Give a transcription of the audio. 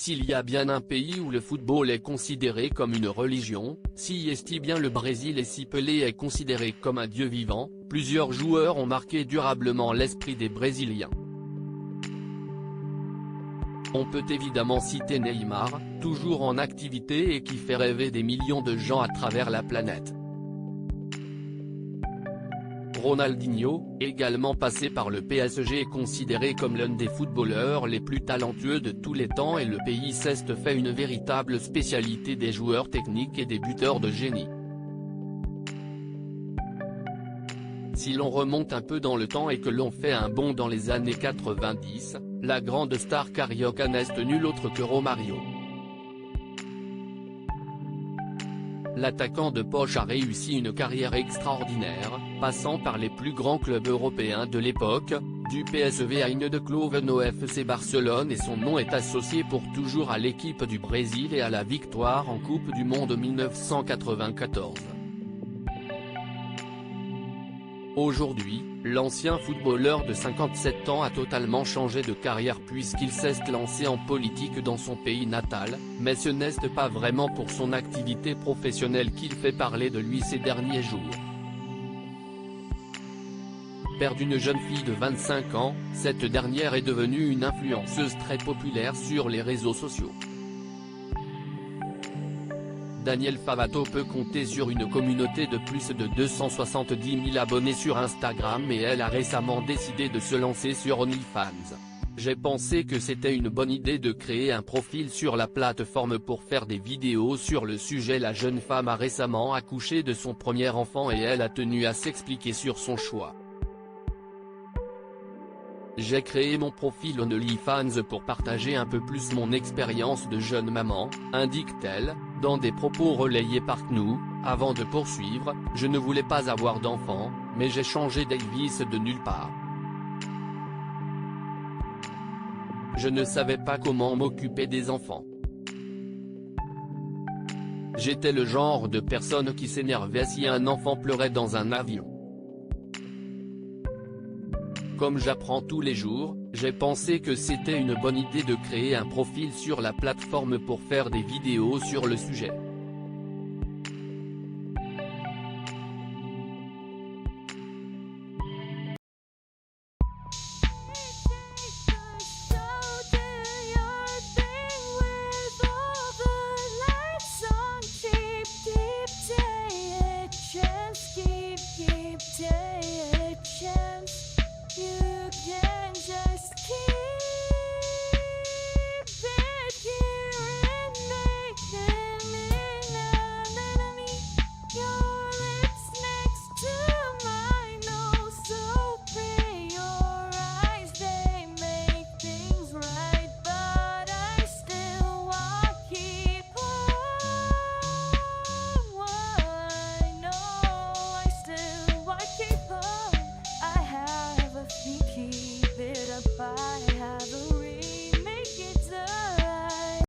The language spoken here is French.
S'il y a bien un pays où le football est considéré comme une religion, si est bien le Brésil et si Pelé est considéré comme un dieu vivant, plusieurs joueurs ont marqué durablement l'esprit des Brésiliens. On peut évidemment citer Neymar, toujours en activité et qui fait rêver des millions de gens à travers la planète. Ronaldinho, également passé par le PSG, est considéré comme l'un des footballeurs les plus talentueux de tous les temps et le pays s'est fait une véritable spécialité des joueurs techniques et des buteurs de génie. Si l'on remonte un peu dans le temps et que l'on fait un bond dans les années 90, la grande star carioca n'est nul autre que Romario. L'attaquant de poche a réussi une carrière extraordinaire, passant par les plus grands clubs européens de l'époque, du PSV à Eindhoven au FC Barcelone, et son nom est associé pour toujours à l'équipe du Brésil et à la victoire en Coupe du Monde 1994. Aujourd'hui, l'ancien footballeur de 57 ans a totalement changé de carrière puisqu'il s'est lancé en politique dans son pays natal, mais ce n'est pas vraiment pour son activité professionnelle qu'il fait parler de lui ces derniers jours. Père d'une jeune fille de 25 ans, cette dernière est devenue une influenceuse très populaire sur les réseaux sociaux. Daniel Favato peut compter sur une communauté de plus de 270 000 abonnés sur Instagram et elle a récemment décidé de se lancer sur OnlyFans. J'ai pensé que c'était une bonne idée de créer un profil sur la plateforme pour faire des vidéos sur le sujet. La jeune femme a récemment accouché de son premier enfant et elle a tenu à s'expliquer sur son choix. J'ai créé mon profil OnlyFans pour partager un peu plus mon expérience de jeune maman, indique-t-elle, dans des propos relayés par CNU. Avant de poursuivre, je ne voulais pas avoir d'enfant, mais j'ai changé d'Elvis de nulle part. Je ne savais pas comment m'occuper des enfants. J'étais le genre de personne qui s'énervait si un enfant pleurait dans un avion. Comme j'apprends tous les jours, j'ai pensé que c'était une bonne idée de créer un profil sur la plateforme pour faire des vidéos sur le sujet.